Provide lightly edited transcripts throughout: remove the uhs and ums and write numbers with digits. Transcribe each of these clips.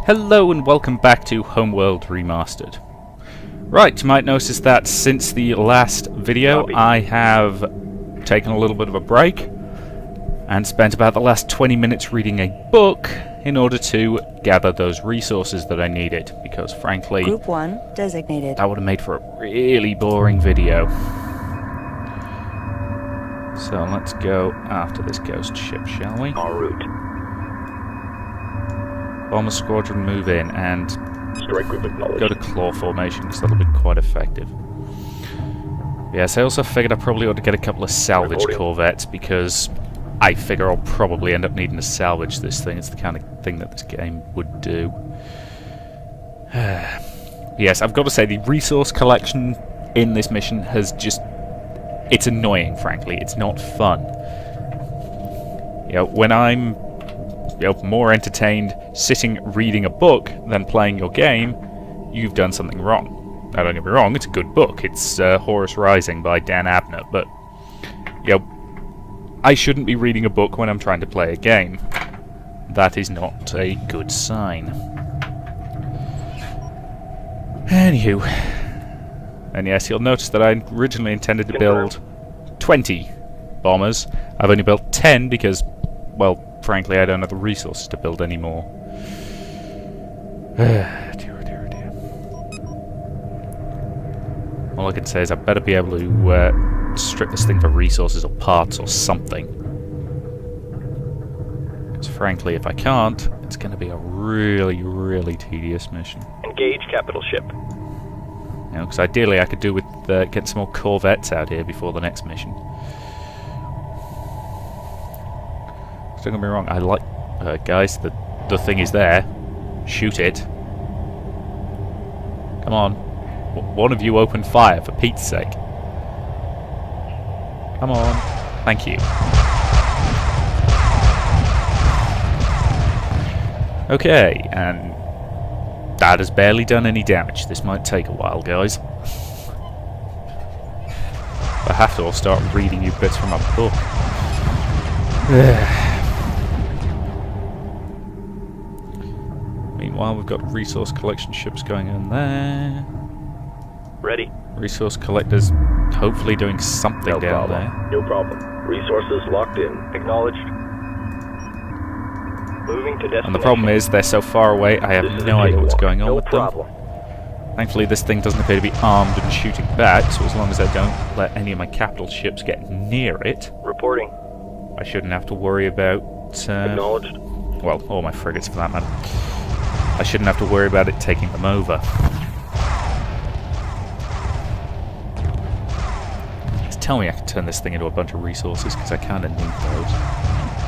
Hello and welcome back to Homeworld Remastered. Right, you might notice that since the last video I have taken a little bit of a break and spent about the last 20 minutes reading a book in order to gather those resources that I needed, because frankly, Group 1 designated. that would have made for a really boring video. So let's go after this ghost ship, shall we? En route. Bomber squadron move in and Strike group acknowledged. go to claw formation, because that'll be quite effective. Yes, I also figured I probably ought to get a couple of salvage Reporting. corvettes, because I figure I'll probably end up needing to salvage this thing. It's the kind of thing that this game would do. Yes, I've got to say, the resource collection in this mission has just... it's annoying, frankly. It's not fun. You know, when I'm more entertained sitting reading a book than playing your game, you've done something wrong. Now, don't get me wrong, it's a good book. It's Horus Rising by Dan Abnett, but I shouldn't be reading a book when I'm trying to play a game. That is not a good sign. Anywho, and yes, you'll notice that I originally intended to build 20 bombers. I've only built 10 because, well, frankly, I don't have the resources to build any more. Dear, dear, dear. All I can say is I better be able to strip this thing for resources or parts or something. Because frankly, if I can't, it's going to be a really, really tedious mission. Engage capital ship. You know, because ideally I could do with getting some more corvettes out here before the next mission. Don't get me wrong, I like... guys, the thing is there. Shoot it. Come on. One of you open fire, for Pete's sake. Come on. Thank you. Okay, and... that has barely done any damage. This might take a while, guys. I have to, I'll start reading you bits from my book. Meanwhile, we've got resource collection ships going in there. Ready. Resource collectors hopefully doing something down there. No problem. Resources locked in. Acknowledged. Moving to destination. And the problem is, they're so far away, I have no idea what's going on with them. Thankfully, this thing doesn't appear to be armed and shooting back, so as long as I don't let any of my capital ships get near it, Reporting. I shouldn't have to worry about... Acknowledged. well, all my frigates for that matter. I shouldn't have to worry about it taking them over. Just tell me I can turn this thing into a bunch of resources, because I kind of need those.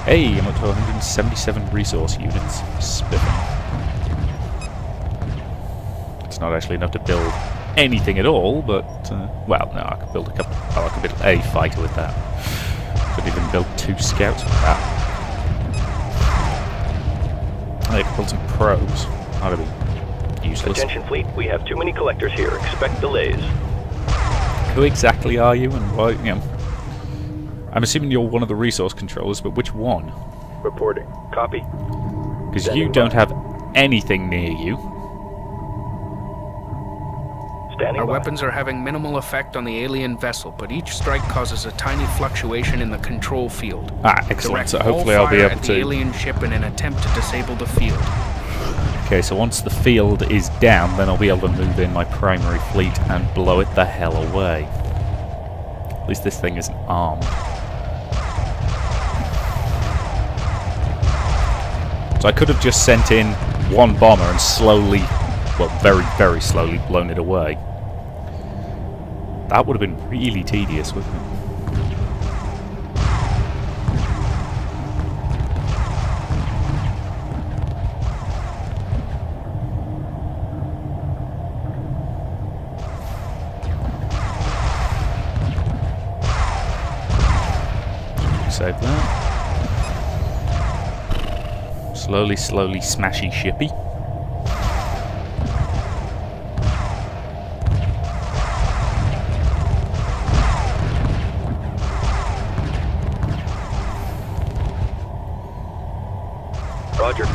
Hey, I'm up to 177 resource units. Spiffing. It's not actually enough to build anything at all, but... well, no, I could build a couple... oh, I could build a fighter with that. Couldn't even build 2 scouts with that. I could build some probes. That'd be useless. Attention fleet, we have too many collectors here. Expect delays. Who exactly are you, and why? You know, I'm assuming you're one of the resource controllers, but which one? Reporting. Copy. Because you don't have anything near you. Standing Our by. weapons are having minimal effect on the alien vessel, but each strike causes a tiny fluctuation in the control field. Ah, excellent. Direct So all hopefully I'll be fire able at to... the alien ship in an attempt to disable the field. Okay, so once the field is down, then I'll be able to move in my primary fleet and blow it the hell away. At least this thing isn't armed. So I could have just sent in one bomber and slowly, well, very, very slowly blown it away. That would have been really tedious, wouldn't it? Save that. Slowly, slowly, smashy shippy. Roger.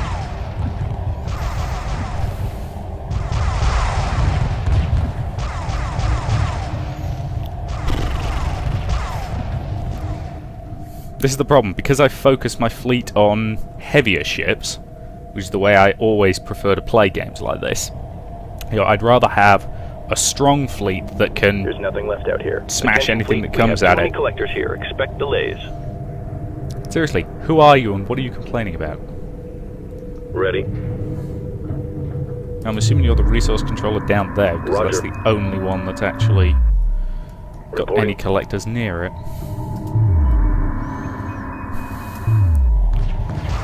This is the problem. Because I focus my fleet on heavier ships, which is the way I always prefer to play games like this, I'd rather have a strong fleet that can There's nothing left out here. smash anything that We comes have at too many it. collectors here. Expect delays. Seriously, who are you and what are you complaining about? Ready. I'm assuming you're the resource controller down there, because that's Roger. the only one that's actually got Reporting. any collectors near it.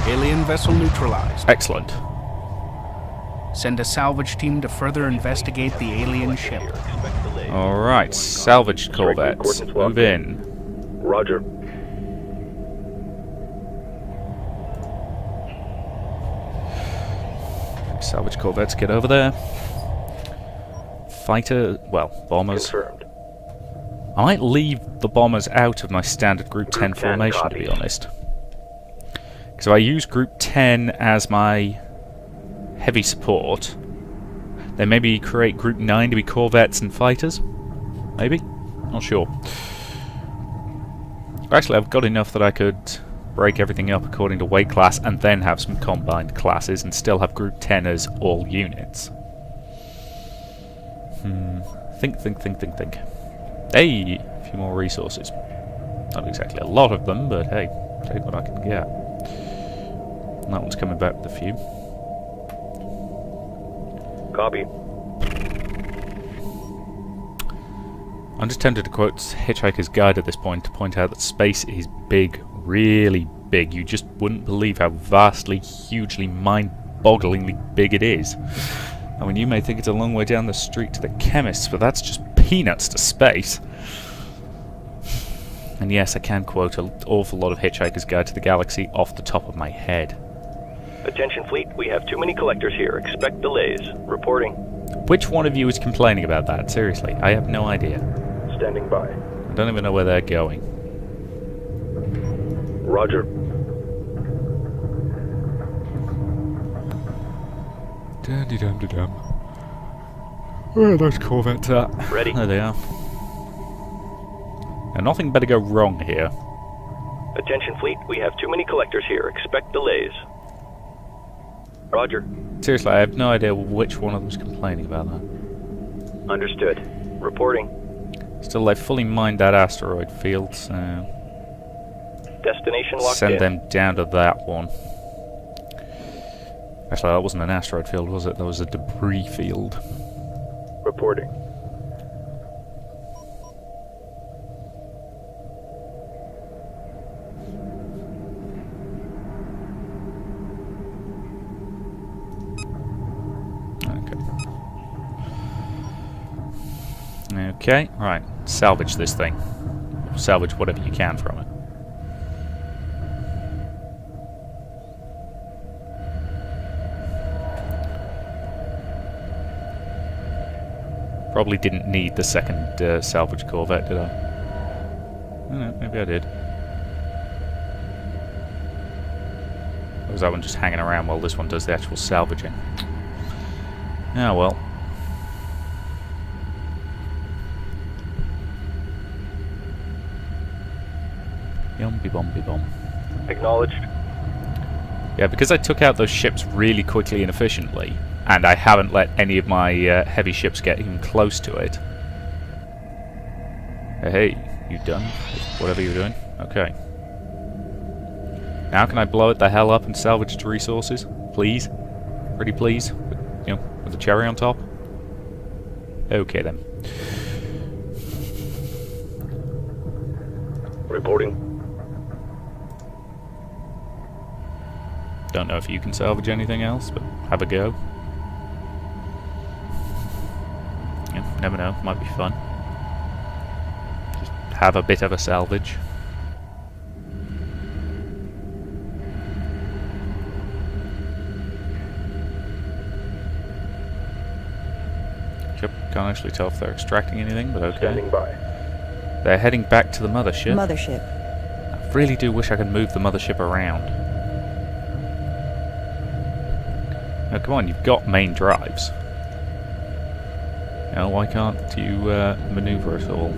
Alien vessel neutralized. Excellent. Send a salvage team to further investigate the alien ship. Expect delays. Alright, salvaged Strike corvettes. coordinates Move locked in. Roger. Salvage corvettes, get over there. Fighter, well, bombers. Confirmed. I might leave the bombers out of my standard Group 10 Group 10 formation, to be copies. honest. Because if I use Group 10 as my heavy support, then maybe create Group 9 to be corvettes and fighters? Maybe? Not sure. Actually, I've got enough that I could break everything up according to weight class and then have some combined classes and still have Group 10 as all units. Think. Hey! A few more resources. Not exactly a lot of them, but hey, take what I can get. And that one's coming back with a few. Copy. I'm just tempted to quote Hitchhiker's Guide at this point to point out that space is big, really big. You just wouldn't believe how vastly, hugely, mind-bogglingly big it is. I mean, you may think it's a long way down the street to the chemist's, but that's just peanuts to space. And yes, I can quote an awful lot of Hitchhiker's Guide to the Galaxy off the top of my head. Attention fleet, we have too many collectors here. Expect delays. Reporting. Which one of you is complaining about that? Seriously, I have no idea. Standing by. I don't even know where they're going. Roger. Dum-de-dum-de-dum. Where are those corvettes at? Ready. There they are. Now, nothing better go wrong here. Attention fleet, we have too many collectors here. Expect delays. Roger. Seriously, I have no idea which one of them's complaining about that. Understood. Reporting. Still, they fully mined that asteroid field, so Destination locked send in. them down to that one. Actually, that wasn't an asteroid field, was it? That was a debris field. Reporting. Okay, right. Salvage this thing. Salvage whatever you can from it. Probably didn't need the second salvage corvette, did I? I don't know, maybe I did. Or was that one just hanging around while this one does the actual salvaging? Ah, well. Yum-be-bum-be-bum. Acknowledged. Yeah, because I took out those ships really quickly and efficiently, and I haven't let any of my heavy ships get even close to it. Hey, you done? Whatever you're doing? Okay. Now can I blow it the hell up and salvage its resources? Please? Pretty please? With a cherry on top? Okay then. Reporting. Don't know if you can salvage anything else, but have a go. Yeah, never know, might be fun. Just have a bit of a salvage. Yep, can't actually tell if they're extracting anything, but okay. Standing by. They're heading back to the mothership. Mothership. I really do wish I could move the mothership around. Now, come on, you've got main drives. Now, why can't you maneuver at all?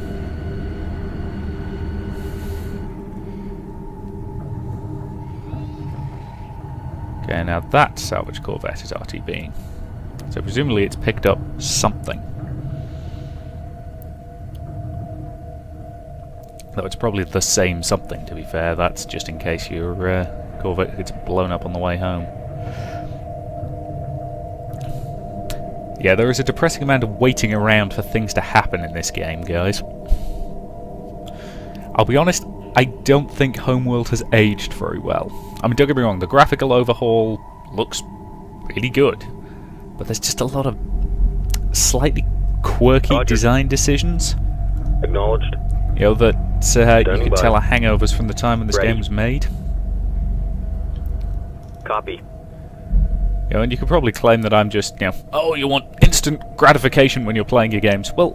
now that salvage corvette is RTBing. So presumably it's picked up something. Though it's probably the same something, to be fair. That's just in case your corvette gets blown up on the way home. Yeah, there is a depressing amount of waiting around for things to happen in this game, guys. I'll be honest, I don't think Homeworld has aged very well. I mean, don't get me wrong, the graphical overhaul looks really good, but there's just a lot of slightly quirky design decisions. Acknowledged. You know, that you can tell are hangovers from the time when this game was made. Copy. You know, and you could probably claim that I'm just, you know, oh, you want instant gratification when you're playing your games. Well,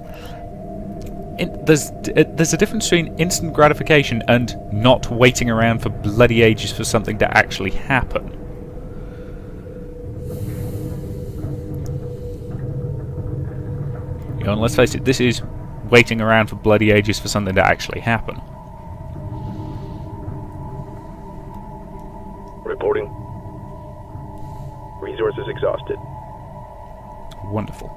there's a difference between instant gratification and not waiting around for bloody ages for something to actually happen. You know, and let's face it, this is waiting around for bloody ages for something to actually happen. Reporting. Resources exhausted. Wonderful.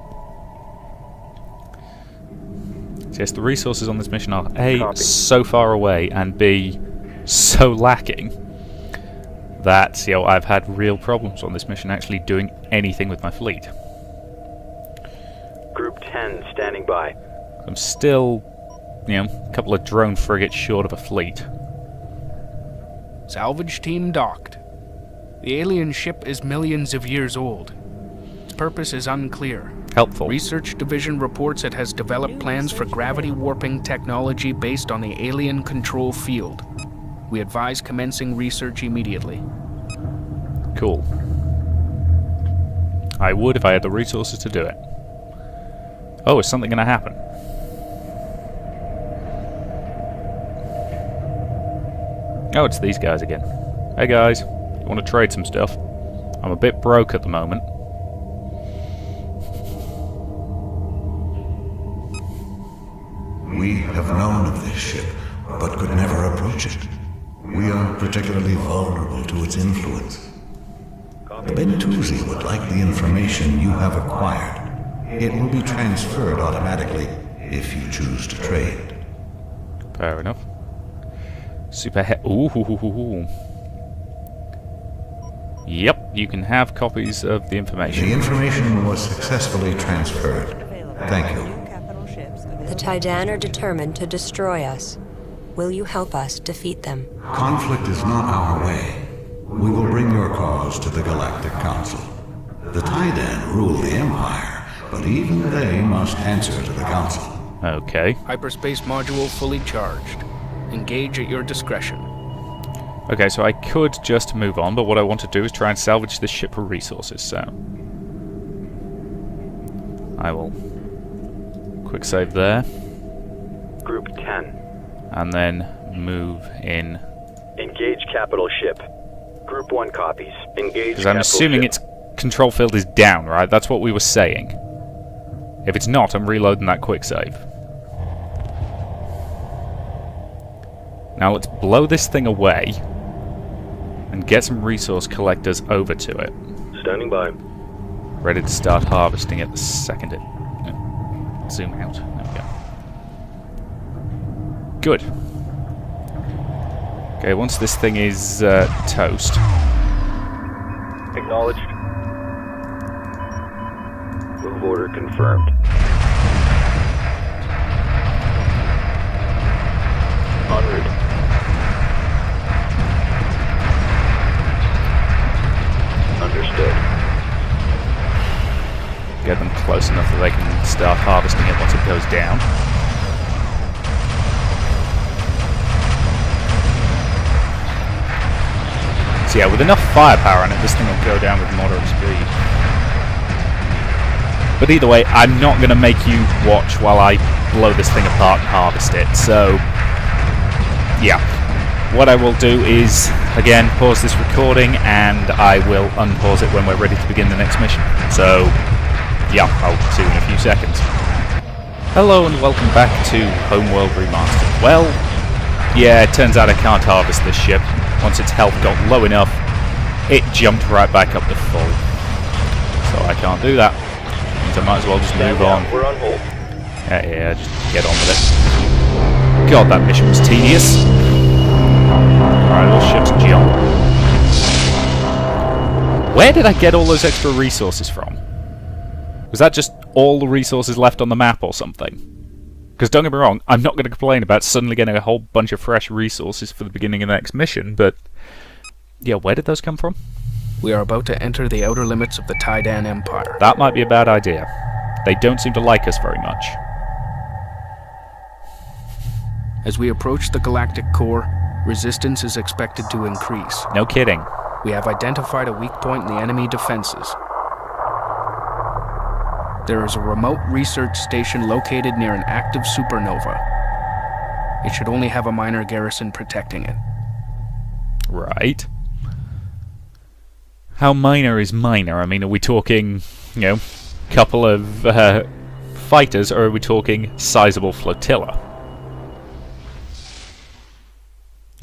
So yes, the resources on this mission are A, so far away, and B, so lacking that, you know, I've had real problems on this mission actually doing anything with my fleet. Group 10 standing by. I'm still, you know, a couple of drone frigates short of a fleet. Salvage team docked. The alien ship is millions of years old. Its purpose is unclear. Helpful. Research Division reports it has developed plans for gravity warping technology based on the alien control field. We advise commencing research immediately. Cool. I would if I had the resources to do it. Oh, is something going to happen? Oh, it's these guys again. Hey guys, you want to trade some stuff? I'm a bit broke at the moment. We have known of this ship, but could never approach it. We are particularly vulnerable to its influence. The Bentusi would like the information you have acquired. It will be transferred automatically if you choose to trade. Fair enough. Ooh. Yep, you can have copies of the information. The information was successfully transferred. Thank you. The Taidan are determined to destroy us. Will you help us defeat them? Conflict is not our way. We will bring your cause to the Galactic Council. The Taidan rule the Empire, but even they must answer to the Council. Okay. Hyperspace module fully charged. Engage at your discretion. Okay, so I could just move on, but what I want to do is try and salvage this ship for resources, so... I will... quick save there. Group 10. And then move in... Engage capital ship. Group 1 copies. Engage because I'm assuming its control field is down, right? That's what we were saying. If it's not, I'm reloading that quick save. Now let's blow this thing away and get some resource collectors over to it. Standing by. Ready to start harvesting it the second it... zoom out. There we go. Good. Okay, once this thing is toast... Acknowledged. Move order confirmed. En route. Understood. Get them close enough that they can start harvesting it once it goes down. So yeah, with enough firepower on it, this thing will go down with moderate speed. But either way, I'm not going to make you watch while I blow this thing apart and harvest it, so... yeah. What I will do is, again, pause this recording, and I will unpause it when we're ready to begin the next mission. So, yeah, I'll see you in a few seconds. Hello and welcome back to Homeworld Remastered. Well, yeah, it turns out I can't harvest this ship. Once its health got low enough, it jumped right back up to full. So I can't do that. So I might as well just move on. We're on hold. Yeah, just get on with it. God, that mission was tedious. Alright, all ships jump. Where did I get all those extra resources from? Was that just all the resources left on the map or something? Because don't get me wrong, I'm not going to complain about suddenly getting a whole bunch of fresh resources for the beginning of the next mission, but... yeah, where did those come from? We are about to enter the outer limits of the Taidan Empire. That might be a bad idea. They don't seem to like us very much. As we approach the galactic core, resistance is expected to increase. No kidding. We have identified a weak point in the enemy defenses. There is a remote research station located near an active supernova. It should only have a minor garrison protecting it. Right. How minor is minor? I mean, are we talking, you know, couple of fighters, or are we talking sizable flotilla?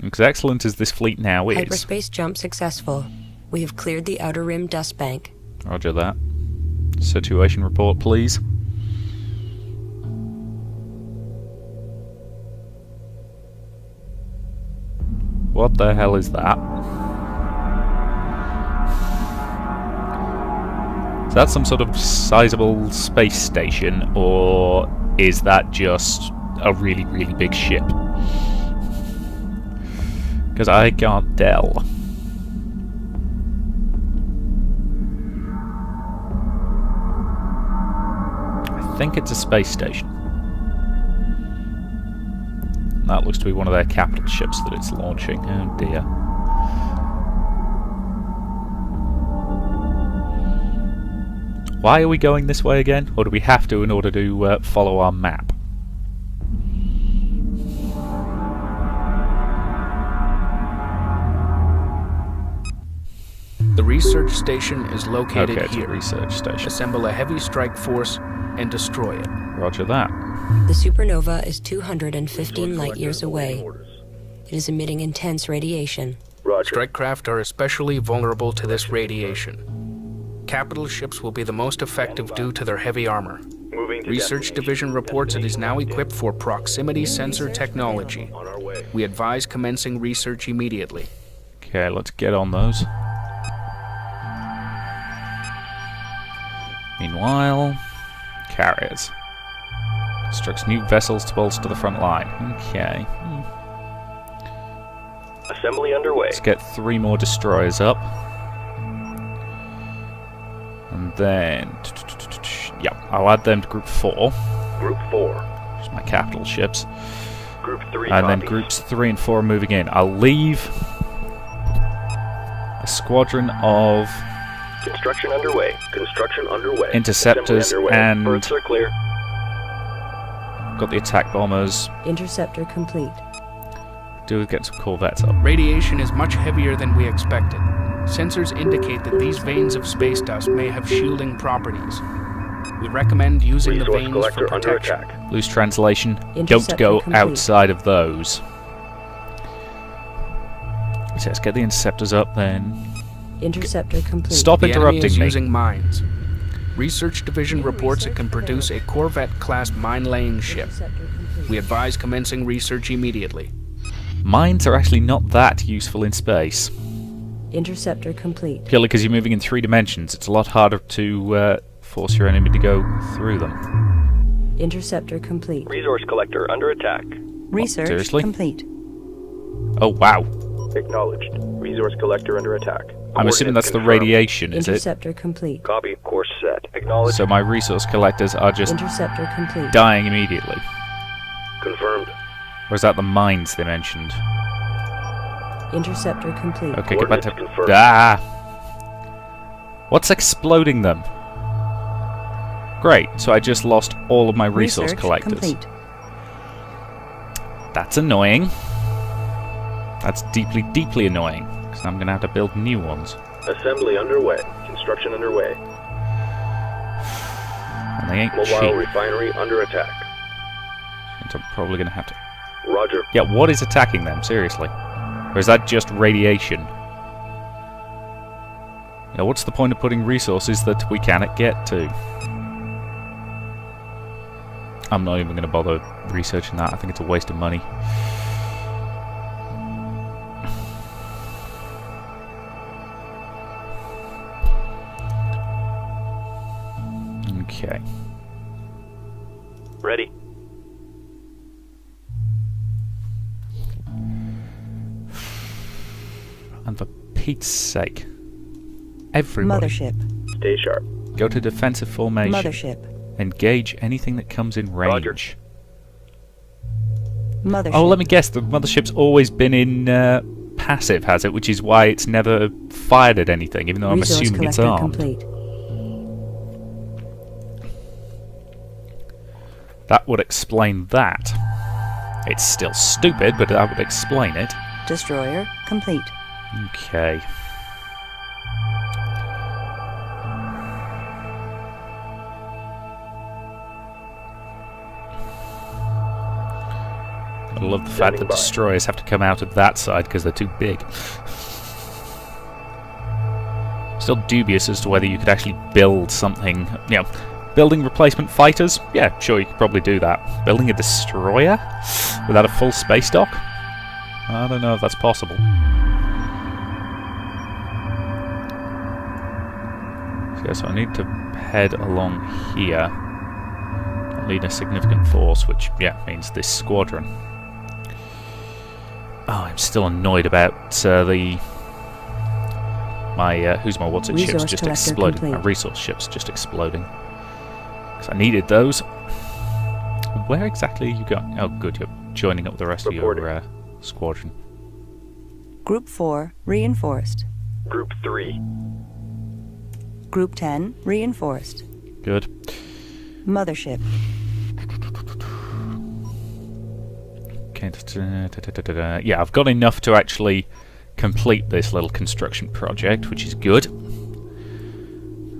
Because excellent as this fleet now is... Hyperspace jump successful. We have cleared the outer rim dust bank. Roger that. Situation report, please. What the hell is that? Is that some sort of sizable space station, or is that just a really, really big ship? Because I can't tell. I think it's a space station. That looks to be one of their capital ships that it's launching. Oh dear. Why are we going this way again? Or do we have to in order to follow our map? The research station is located Okay, it's a here. research station. Assemble a heavy strike force and destroy it. Roger that. The supernova is 215 light years away. It is emitting intense radiation. Roger. Strike craft are especially vulnerable to this radiation. Capital ships will be the most effective due to their heavy armor. Moving to Research destination. Division reports it is now equipped for proximity sensor technology. On our way. We advise commencing research immediately. Okay, let's get on those. Meanwhile, carriers. Constructs new vessels to bolster the front line. Okay. Assembly underway. Let's get 3 more destroyers up. And then... yep, I'll add them to Group 4. Group 4. Which is my capital ships. Group 3 And then copies. Groups 3 and 4 are moving in. I'll leave a squadron of Construction underway. Construction underway. interceptors Assembly underway. and... Berths are clear. got the attack bombers. Interceptor complete. Do get some corvettes up. Radiation is much heavier than we expected. Sensors indicate that these veins of space dust may have shielding properties. We recommend using the Resource veins collector for under protection. attack. Loose translation. Don't Interceptor go complete. outside of those. So let's get the interceptors up then. Interceptor complete. Stop The enemy interrupting is me. using mines. Research Division reports it can produce a Corvette-class mine-laying ship. Interceptor complete. We advise commencing research immediately. Mines are actually not that useful in space. Interceptor complete. Purely because you're moving in 3 dimensions. It's a lot harder to force your enemy to go through them. Interceptor complete. Resource collector under attack. Research seriously? complete. Oh wow. Acknowledged. Resource collector under attack. I'm assuming that's the Coordinates radiation, is it? Interceptor complete. confirmed. Copy. Course set. Acknowledged. So my resource collectors are just Interceptor complete. dying immediately. Confirmed. Or is that the mines they mentioned? Interceptor complete. Okay, get back to... Coordinates confirmed. Ah! What's exploding them? Great, so I just lost all of my resource Research collectors. complete. That's annoying. That's deeply, deeply annoying. Because I'm going to have to build new ones. Assembly underway. Construction underway. And they ain't Mobile cheap. refinery under attack. So I'm probably going to have to... Roger. Yeah, what is attacking them? Seriously. Or is that just radiation? Yeah, what's the point of putting resources that we cannot get to? I'm not even going to bother researching that. I think it's a waste of money. Okay. Ready. And for Pete's sake, everybody, Mothership. Stay sharp. go to defensive formation. Mothership. Engage anything that comes in range. Roger. Mothership. Oh, let me guess. The mothership's always been in passive, has it? Which is why it's never fired at anything, even though I'm Resource assuming it's collector armed. complete. That would explain that. It's still stupid, but that would explain it. Destroyer complete. Okay. I love the fact that destroyers have to come out of that side because they're too big. Still dubious as to whether you could actually build something, you know, building replacement fighters? Yeah, sure, you could probably do that. Building a destroyer without a full space dock? I don't know if that's possible. Okay, so I need to head along here. I'll need a significant force, which, yeah, means this squadron. Oh, I'm still annoyed about my who's my what's it ships Resource just collector exploding. complete. My resource ships just exploding. Because I needed those. Where exactly are you going? Oh, good, you're joining up with the rest of your squadron. Group 4 reinforced. Group 3. Group 10 reinforced. Good. Mothership. Okay, yeah, I've got enough to actually complete this little construction project, which is good.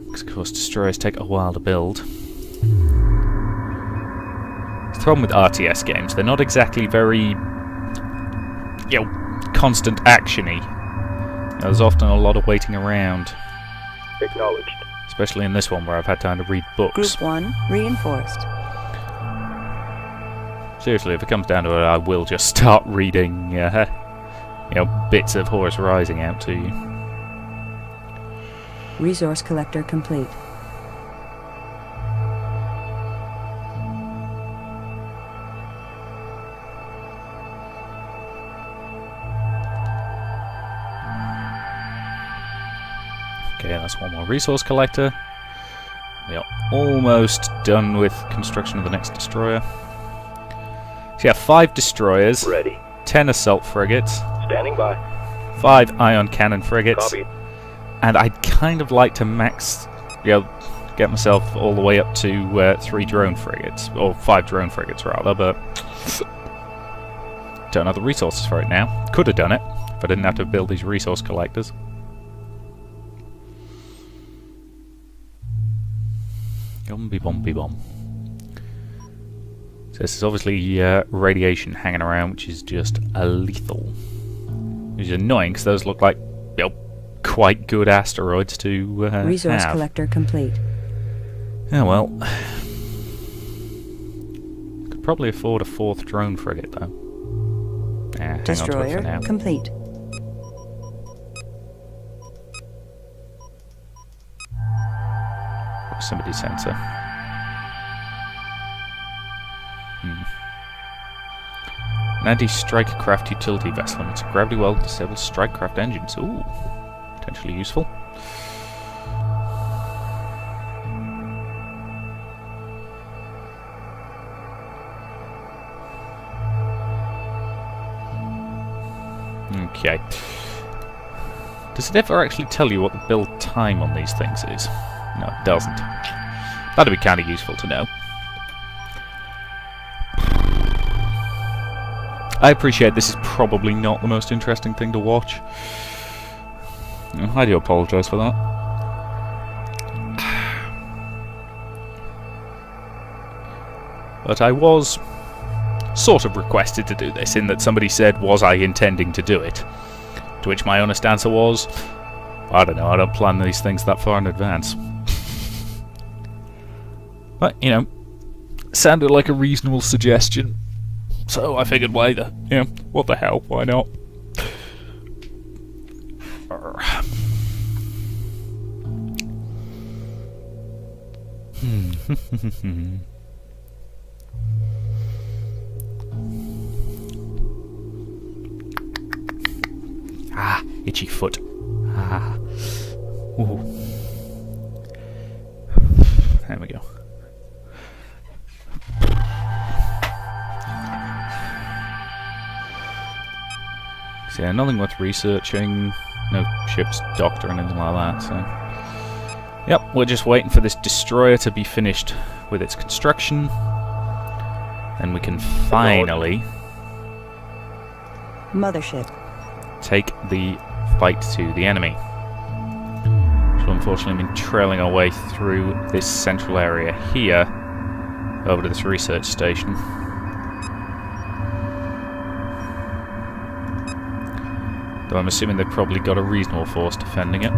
Because, of course, destroyers take a while to build. The problem with RTS games, they're not exactly very, you know, constant action-y. There's often a lot of waiting around. Acknowledged. Especially in this one where I've had time to read books. Group 1 reinforced. Seriously, if it comes down to it, I will just start reading, you know, bits of Horus Rising out to you. Resource collector complete. Okay, that's one more resource collector. We are almost done with construction of the next destroyer. So yeah, 5 destroyers, Ready. 10 assault frigates, Standing by. 5 ion cannon frigates, Copy. and I'd kind of like to max, you know, get myself all the way up to 3 drone frigates, or 5 drone frigates rather, but don't have the resources for it now. Could have done it if I didn't have to build these resource collectors. Bomby-bomby-bomb. So this is obviously radiation hanging around, which is just lethal. Which is annoying, because those look like, you know, quite good asteroids to Resource have. collector complete. Yeah, well. Could probably afford a 4th drone frigate, though. Hang on to it for Destroyer now. complete. Proximity sensor. An anti-strike craft utility vessel emits a gravity well disables strike craft engines. Ooh, potentially useful. Okay. Does it ever actually tell you what the build time on these things is? No, it doesn't. That'd be kind of useful to know. I appreciate this is probably not the most interesting thing to watch. I do apologise for that. But I was sort of requested to do this, in that somebody said, was I intending to do it? To which my honest answer was, I don't know, I don't plan these things that far in advance. But, you know, sounded like a reasonable suggestion. So I figured, why the, you know, what the hell, why not? Ah, itchy foot. Ah. Ooh. There we go. So yeah, nothing worth researching. No ship's docked or anything like that, so... Yep, we're just waiting for this destroyer to be finished with its construction. Then we can finally... Mothership. take the fight to the enemy. So unfortunately been trailing our way through this central area here over to this research station. Though I'm assuming they've probably got a reasonable force defending it.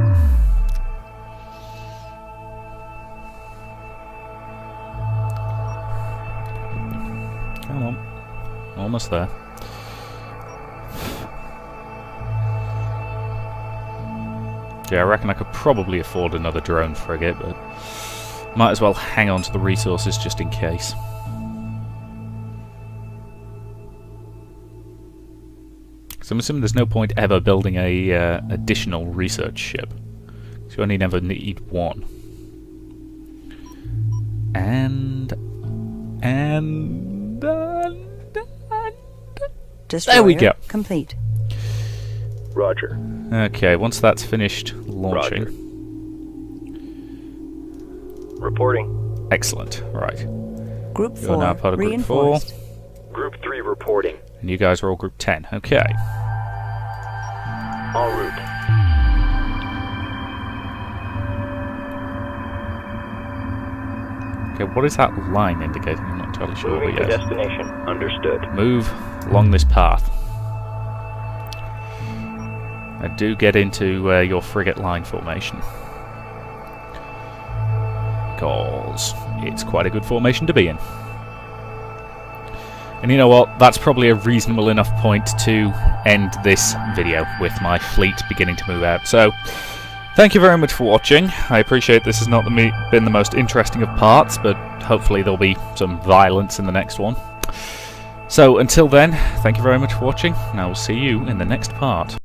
Come on. Almost there. Yeah, I reckon I could probably afford another drone frigate, but might as well hang on to the resources just in case. So I'm assuming there's no point ever building a additional research ship. So you only never need one. Destroyer there we go. Complete. Roger. Okay, once that's finished launching. Roger. Reporting. Excellent. Right. Group You're now 4 part of Group 4. reinforced. Group 3 reporting. And you guys are all Group 10. Okay. En route. Okay, what is that line indicating? I'm not entirely sure, Moving but to yes. destination. Understood. Move along this path. I do get into your frigate line formation. Because it's quite a good formation to be in. And you know what? That's probably a reasonable enough point to end this video with my fleet beginning to move out. So, thank you very much for watching. I appreciate this has not been the most interesting of parts, but hopefully there'll be some violence in the next one. So, until then, thank you very much for watching, and I will see you in the next part.